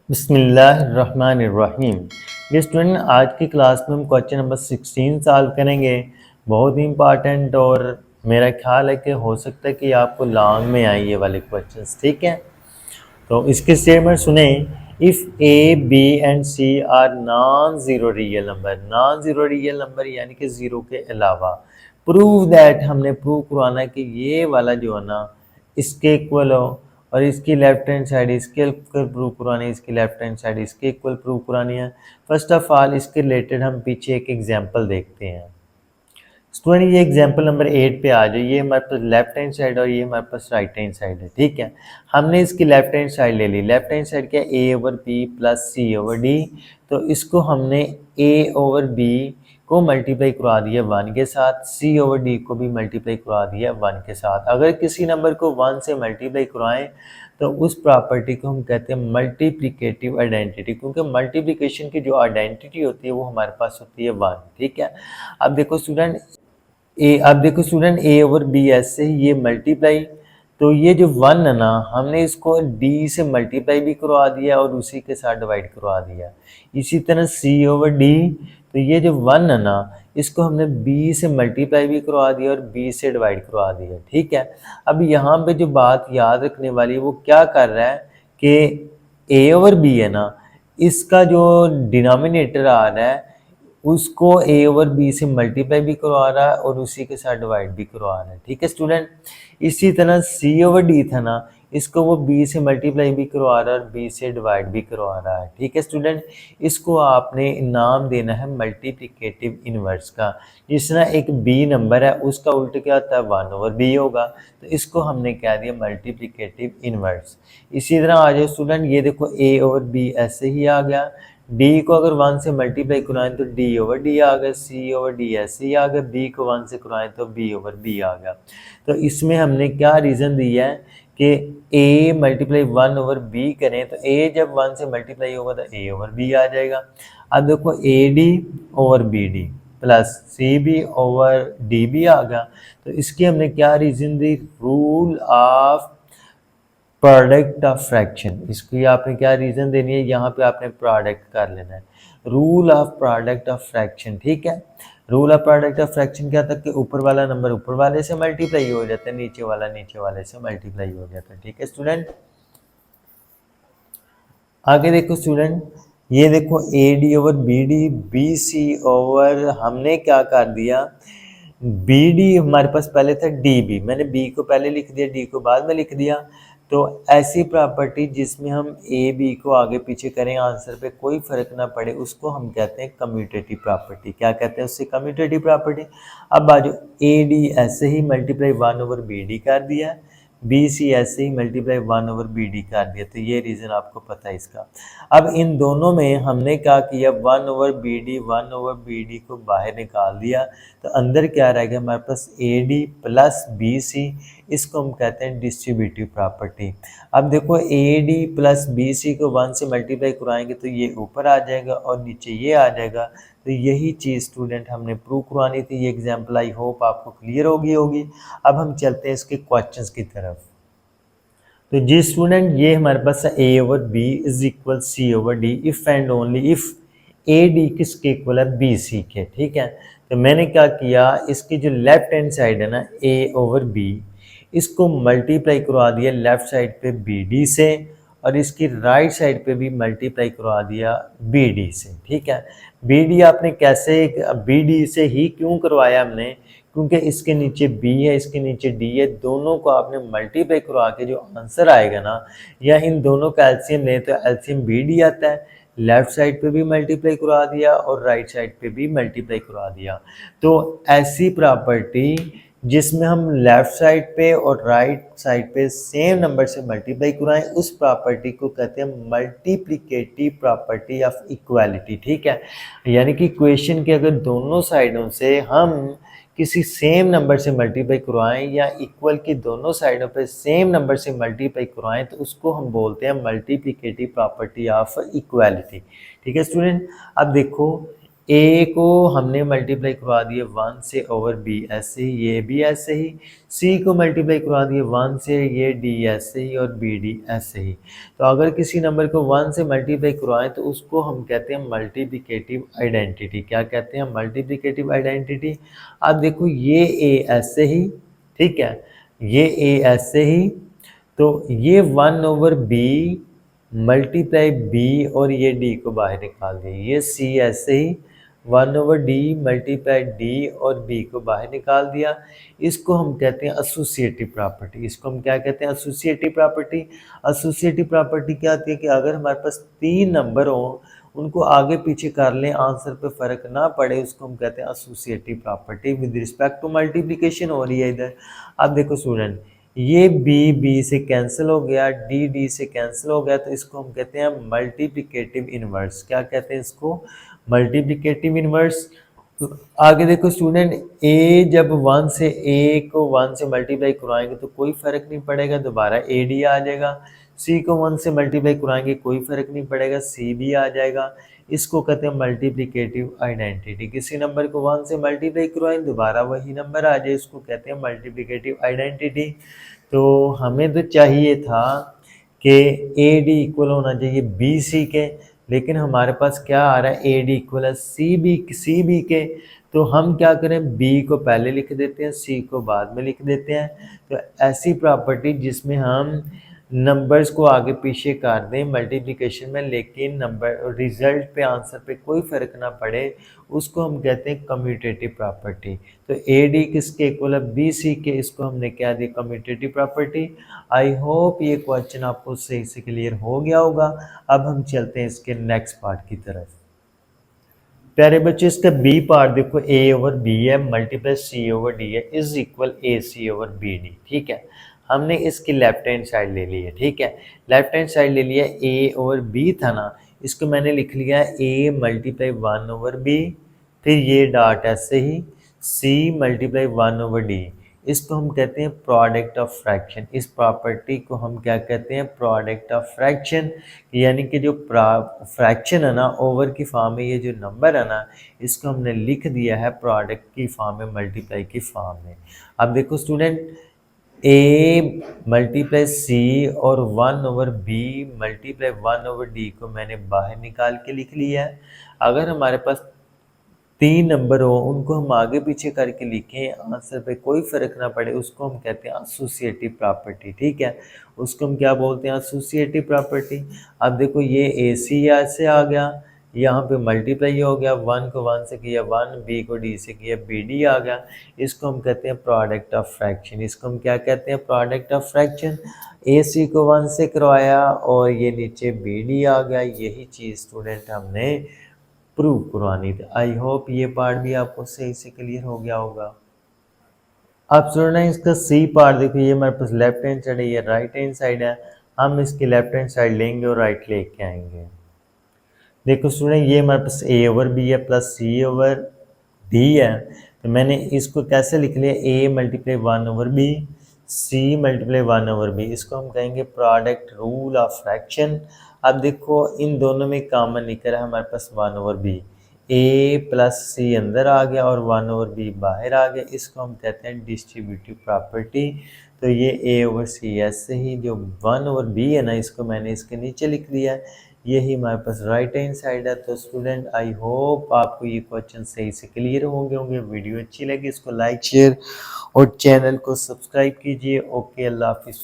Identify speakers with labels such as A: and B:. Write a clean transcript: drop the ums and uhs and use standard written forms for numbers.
A: बिस्मिल्लाहिर्रहमानिर्रहीम। ये स्टूडेंट, आज की क्लास में हम क्वेश्चन नंबर 16 सॉल्व करेंगे। बहुत ही इंपॉर्टेंट, और मेरा ख्याल है कि हो सकता है कि आपको लॉन्ग में आए ये वाले क्वेश्चंस। ठीक है, तो इसके स्टेटमेंट सुने। If a b and c are non zero real number, non zero real number यानी कि ज़ीरो के अलावा, प्रूव दैट, हमने प्रूव करवाना है कि ये वाला जो है ना इसके इक्वल हो, और इसकी लेफ्ट हैंड साइड इसके इक्वल प्रूव करानी है, इसकी लेफ्ट हैंड साइड इसके इक्वल प्रूव करानी है। फर्स्ट ऑफ ऑल इसके रिलेटेड हम पीछे एक एग्जांपल देखते हैं। स्टूडेंट, ये एग्जांपल नंबर 8 पे आ जाओ। ये हमारे पास लेफ्ट हैंड साइड और ये हमारे पास राइट हैंड साइड है। ठीक है, हमने इसकी लेफ्ट हैंड साइड ले ली। लेफ्ट हैंड साइड क्या है? A over B plus C over D. तो इसको हमने ए ओवर बी को मल्टीप्लाई करवा दिया 1 के साथ, सी ओवर डी को भी मल्टीप्लाई करवा दिया 1 के साथ। अगर किसी नंबर को 1 से मल्टीप्लाई करवाएं तो उस प्रॉपर्टी को हम कहते हैं मल्टीप्लिकेटिव आइडेंटिटी, क्योंकि मल्टीप्लिकेशन की जो आइडेंटिटी होती है वो हमारे पास होती है 1। ठीक है, अब देखो स्टूडेंट, ए ओवर बी ऐसे ही ये मल्टीप्लाई, तो ये जो 1 है ना, हमने इसको डी से मल्टीप्लाई भी करवा दिया और उसी के साथ डिवाइड करवा दिया। इसी तरह सी ओवर डी, तो ये जो 1 है ना, इसको हमने बी से मल्टीप्लाई भी करवा दिया और बी से डिवाइड करवा दिया। ठीक है, अब यहाँ पे जो बात याद रखने वाली है वो क्या कर रहा है कि ए ओवर बी है ना, इसका जो डिनोमिनेटर आ रहा है उसको ए ओवर बी से मल्टीप्लाई भी करवा रहा है और उसी के साथ डिवाइड भी करवा रहा है। ठीक है स्टूडेंट, इसी तरह सी ओवर डी था ना, इसको वो बी से मल्टीप्लाई भी करवा रहा है और बी से डिवाइड भी करवा रहा है। ठीक है स्टूडेंट, इसको आपने नाम देना है मल्टीप्लिकेटिव इनवर्स का। जिस तरह एक बी नंबर है उसका उल्टा क्या होता है? 1 ओवर बी होगा, तो इसको हमने कह दिया मल्टीप्लिकेटिव इनवर्स। इसी तरह आ जाए स्टूडेंट, ये देखो ए ओवर बी ऐसे ही आ गया। डी को अगर 1 से मल्टीप्लाई कराएं तो डी ओवर डी आ गया, सी ओवर डी ऐसे ही आ गया, बी को 1 से कराएं तो बी ओवर बी आ गया। तो इसमें हमने क्या रीज़न दिया है कि ए मल्टीप्लाई 1 ओवर बी करें तो ए जब 1 से मल्टीप्लाई होगा तो ए ओवर बी आ जाएगा। अब देखो A D over B D plus C B over D B आ गया। तो इसकी हमने क्या रीज़न दी? Rule of product of fraction. इसकी आपने क्या रीज़न देनी है? यहाँ पे आपने प्रोडक्ट कर लेना है, rule of product of fraction. ठीक है, rule of product of fraction क्या था कि ऊपर वाला नंबर ऊपर वाले से मल्टीप्लाई हो जाता है, नीचे वाला नीचे वाले से मल्टीप्लाई हो जाता है। ठीक है स्टूडेंट, आगे देखो स्टूडेंट, ये देखो A D over B d, b c over, हमने क्या कर दिया, बी डी हमारे पास पहले था डी बी, मैंने बी को पहले लिख दिया, डी को बाद में लिख दिया। तो ऐसी प्रॉपर्टी जिसमें हम ए बी को आगे पीछे करें आंसर पे कोई फर्क ना पड़े, उसको हम कहते हैं कम्यूटेटिव प्रॉपर्टी। क्या कहते हैं उससे? Commutative property. अब बाजू ए डी ऐसे ही मल्टीप्लाई 1 ओवर बी डी कर दिया, बी सी ऐसे ही मल्टीप्लाई 1 ओवर बी डी कर दिया। तो ये रीज़न आपको पता है इसका। अब इन दोनों में हमने क्या किया, 1 over B d 1 over B d को बाहर निकाल दिया, तो अंदर क्या रह गया हमारे पास? A D plus B C. इसको हम कहते हैं डिस्ट्रीब्यूटिव प्रॉपर्टी। अब देखो ए डी प्लस बी सी को 1 से मल्टीप्लाई कराएंगे तो ये ऊपर आ जाएगा और नीचे ये आ जाएगा। तो यही चीज़ स्टूडेंट हमने प्रूव करवानी थी। ये एग्जाम्पल आई होप आपको क्लियर होगी। अब हम चलते हैं इसके क्वेश्चंस की तरफ। तो जी स्टूडेंट, ये हमारे पास है A over B is equal C over D if and only if A D किसके इक्वल है? बी सी के। ठीक है, तो मैंने क्या किया, इसकी जो लेफ्ट हैंड साइड है ना ए ओवर बी, इसको मल्टीप्लाई करवा दिया लेफ्ट साइड पे बी डी से, और इसकी राइट साइड पे भी मल्टीप्लाई करवा दिया बी डी से। ठीक है, बी डी आपने कैसे, बी डी से ही क्यों करवाया हमने? क्योंकि इसके नीचे b है, इसके नीचे d है, दोनों को आपने मल्टीप्लाई करवा के जो आंसर आएगा ना, या इन दोनों का एलसीएम लें तो एलसीएम bd आता है। लेफ्ट साइड पे भी मल्टीप्लाई करवा दिया और राइट साइड पे भी मल्टीप्लाई करवा दिया। तो ऐसी प्रॉपर्टी जिसमें हम लेफ्ट साइड पे और राइट साइड पे सेम नंबर से मल्टीप्लाई कराएं, उस प्रॉपर्टी को कहते हैं मल्टीप्लिकेटिव प्रॉपर्टी ऑफ इक्वालिटी। ठीक है, यानी कि इक्वेशन के अगर दोनों साइडों से हम किसी सेम नंबर से मल्टीप्लाई करवाएं या इक्वल की दोनों साइडों पे सेम नंबर से मल्टीप्लाई करवाएं तो उसको हम बोलते हैं मल्टीप्लिकेटिव प्रॉपर्टी ऑफ इक्वालिटी। ठीक है स्टूडेंट, अब देखो ए को हमने मल्टीप्लाई करवा दिया 1 से ओवर बी ऐसे ही, ये भी ऐसे ही। सी को मल्टीप्लाई करवा दिया 1 से, ये डी ऐसे ही और बी डी ऐसे ही। तो अगर किसी नंबर को 1 से मल्टीप्लाई करवाएं तो उसको हम कहते हैं मल्टीप्लिकेटिव आइडेंटिटी। क्या कहते हैं? Multiplicative identity. अब देखो ये ए ऐसे ही, ठीक है, ये ए ऐसे ही, तो ये 1 ओवर बी मल्टीप्लाई बी और ये डी को बाहर निकाल दिया। ये सी ऐसे ही 1 ओवर डी मल्टीप्लाई डी और बी को बाहर निकाल दिया। इसको हम कहते हैं एसोसिएटिव प्रॉपर्टी। इसको हम क्या कहते हैं? Associative property. एसोसिएटिव प्रॉपर्टी क्या होती है कि अगर हमारे पास 3 नंबर हों, उनको आगे पीछे कर लें, आंसर पे फ़र्क ना पड़े, उसको हम कहते हैं associative property. With respect to multiplication हो रही है इधर। अब देखो स्टूडेंट, ये बी से कैंसिल हो गया, डी से कैंसिल हो गया, तो इसको हम कहते हैं मल्टीप्लिकेटिव इनवर्स। क्या कहते हैं इसको? Multiplicative inverse. तो आगे देखो स्टूडेंट, ए जब 1 से ए को 1 से मल्टीप्लाई करवाएंगे तो कोई फ़र्क नहीं पड़ेगा, दोबारा ए डी आ जाएगा। सी को 1 से मल्टीप्लाई करवाएंगे, कोई फ़र्क नहीं पड़ेगा, सी भी आ जाएगा। इसको कहते हैं मल्टीप्लिकेटिव आइडेंटिटी। किसी नंबर को 1 से मल्टीप्लाई करवाएं, दोबारा वही नंबर आ जाए, इसको कहते हैं मल्टीप्लिकेटिव आइडेंटिटी। तो हमें तो चाहिए था कि ए डी इक्वल होना चाहिए बी सी के, लेकिन हमारे पास क्या आ रहा है? ए डी इक्वल है सी बी के। तो हम क्या करें? बी को पहले लिख देते हैं, सी को बाद में लिख देते हैं। तो ऐसी प्रॉपर्टी जिसमें हम नंबर्स को आगे पीछे कर दें मल्टीप्लिकेशन में, लेकिन नंबर रिजल्ट पे, आंसर पे कोई फ़र्क ना पड़े, उसको हम कहते हैं कम्यूटेटिव प्रॉपर्टी। तो ए डी किसके इक्वल है? बी सी के। इसको हमने क्या दिया? Commutative property. आई होप ये क्वेश्चन आपको सही से क्लियर हो गया होगा। अब हम चलते हैं इसके नेक्स्ट पार्ट की तरफ। प्यारे बच्चे, इसका बी पार्ट देखो, ए ओवर बी है मल्टीप्लाई सी ओवर डी है is equal a c over B d. ठीक है, हमने इसकी लेफ्ट हैंड साइड ले ली है। ठीक है, लेफ्ट हैंड साइड ले लिया, ए ओवर बी था ना, इसको मैंने लिख लिया ए मल्टीप्लाई 1 ओवर बी, फिर ये डॉट ऐसे ही सी मल्टीप्लाई 1 ओवर डी। इसको हम कहते हैं प्रोडक्ट ऑफ फ्रैक्शन। इस प्रॉपर्टी को हम क्या कहते हैं? Product of fraction. यानी कि जो फ्रैक्शन है ना, ओवर की फॉर्म में, ये जो नंबर है ना, इसको हमने लिख दिया है प्रोडक्ट की फॉर्म में, मल्टीप्लाई की फॉर्म में। अब देखो स्टूडेंट, ए मल्टीप्लाई सी और 1 over b multiply 1 over d को मैंने बाहर निकाल के लिख लिया है। अगर हमारे पास 3 नंबर हो, उनको हम आगे पीछे करके लिखें, आंसर पे कोई फ़र्क ना पड़े, उसको हम कहते हैं एसोसिएटिव प्रॉपर्टी। ठीक है, उसको हम क्या बोलते हैं? Associative property. अब देखो, ये ए सी ऐसे आ गया, यहाँ पे मल्टीप्लाई हो गया, 1 को 1 से किया 1, बी को डी से किया बी डी आ गया। इसको हम कहते हैं प्रोडक्ट ऑफ फ्रैक्शन। इसको हम क्या कहते हैं? Product of fraction. A C को 1 से करवाया और ये नीचे बी डी आ गया। यही चीज़ स्टूडेंट हमने प्रूव करवानी थी। आई होप ये पार्ट भी आपको सही से क्लियर हो गया होगा। अब सुनना है इसका सी पार्ट। देखो, ये हमारे पास लेफ्ट हैंड साइड है, ये राइट हैंड साइड है। हम इसकी लेफ्ट हैंड साइड लेंगे और राइट लेके आएंगे। देखो स्टूडेंट, ये हमारे पास ए ओवर बी है प्लस सी ओवर डी है। तो मैंने इसको कैसे लिख लिया? A multiply 1 over B, C multiply 1 over B. इसको हम कहेंगे प्रोडक्ट रूल ऑफ फ्रैक्शन। अब देखो, इन दोनों में कॉमन निकल है हमारे पास 1 ओवर बी। ए प्लस सी अंदर आ गया और 1 ओवर बी बाहर आ गया। इसको हम कहते हैं डिस्ट्रीब्यूटिव प्रॉपर्टी। तो ये ए ओवर सी ऐसे ही, जो 1 ओवर बी है ना, इसको मैंने इसके नीचे लिख दिया है। यही हमारे पास राइट हैंड साइड है। तो स्टूडेंट, आई होप आपको ये क्वेश्चन सही से क्लियर होंगे। वीडियो अच्छी लगी इसको लाइक शेयर और चैनल को सब्सक्राइब कीजिए। ओके, अल्लाह हाफिज़।